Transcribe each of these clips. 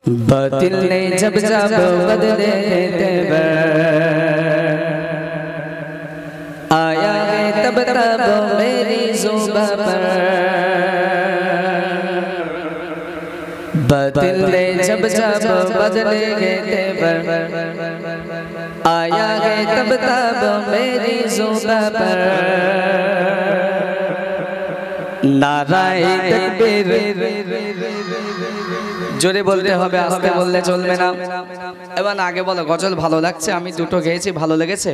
बातिल ने जब जब बदले तेवर आया है तब तब मेरी जुबां पर। बातिल ने जब जब बदले तेवर आया है तब तब मेरी जुबां पर। नाराए तकबीर জোরে বলতে হবে, আস্তে বললে চলবে না। এবার আগে বলো গজল ভালো লাগছে, আমি দুটো গেয়েছি ভালো লেগেছে?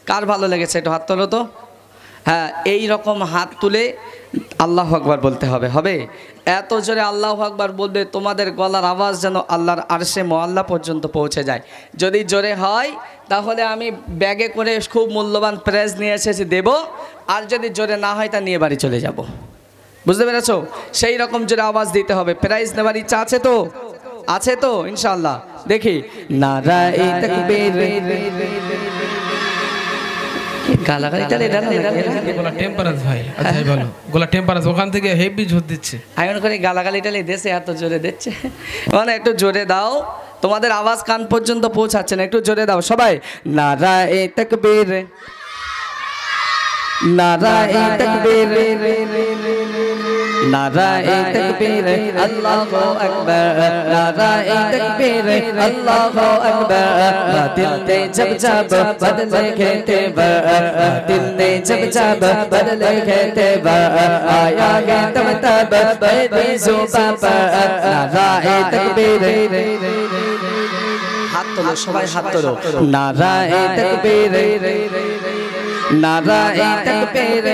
কার ভালো লেগেছে একটু হাত তোলো তো। হ্যাঁ, এই রকম হাত তুলে আল্লাহু আকবার বলতে হবে। হবে এত জোরে আল্লাহু আকবার বলবে তোমাদের গলার আওয়াজ যেন আল্লাহর আরশে মুআল্লা পর্যন্ত পৌঁছে যায়। যদি জোরে হয় তাহলে আমি ব্যাগে করে খুব মূল্যবান প্রাইজ নিয়ে এসেছি দেব, আর যদি জোরে না হয় তা নিয়ে বাড়ি চলে যাব। বুঝতে পেরেছো? সেই রকম জোরে আওয়াজ দিতে হবে। প্রাইজ নেবার ইচ্ছা আছে তো? আছে তো ইনশাআল্লাহ। দেখি নারায়ে তাকবীর। গালাগালি তালে গোলা টেম্পারেজ ভাই, আচ্ছা বলো গোলা টেম্পারেজ ওখান থেকে হেভি ঝোর দিচ্ছে। আয়ন করে গালাগালি টালে দেশে এত জোরে দিচ্ছে, মানে একটু জোরে দাও, তোমাদের আওয়াজ কান পর্যন্ত পৌঁছাচ্ছে না, একটু জোরে দাও সবাই। নারায়ে তাকবীর, নারায়ে তাকবীর, নারায়ে তাকবীর, আল্লাহু আকবার, নারায়ে তাকবীর, আল্লাহু আকবার। বাতিল ने जब जब बदले तेवर, बातिल ने जब जब बदले तेवर आया है तब तब मेरी जुबां पर। नाराये तकबीर, हाथ তোলো সবাই, হাত তোলো। নারায়ে তকবীর, নারায়ে তকবীর,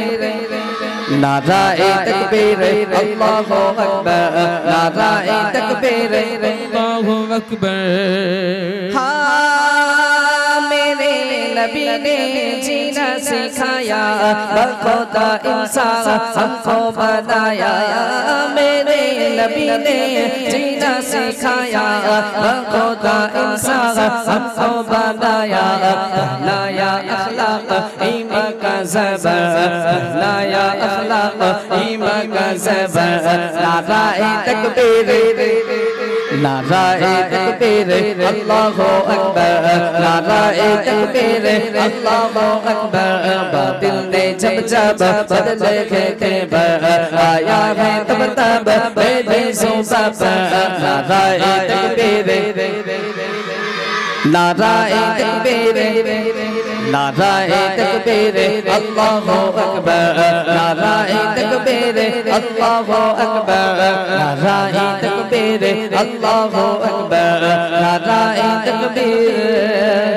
নারায়ে তকবীর, আল্লাহু আকবার, নারায়ে তকবীর, আল্লাহু আকবার। हाँ मेरे नबी ने जीना सिखाया, बखुदा इंसान हमको बनाया। मेरे नबी ने जीना सिखाया, बखुदा इंसान हमको बनाया। लाया अखलाक ईमान का ज़बर, लाया अखलाक ईमान का ज़बर। नाराए तकबीर, नाराए तकबीर, अल्लाहु अकबर, नाराए तकबीर, अल्लाहु अकबर। बातिल ने जब जब बदले तेवर आया है तब तब मेरी जुबां पर। नाराए तकबीर, नाराए तकबीर, नाराए तकबीर, अल्लाहु अकबर, नाराए तकबीर, अल्लाहु अकबर, नाराए तकबीर, अल्लाहु अकबर, नाराए तकबीर।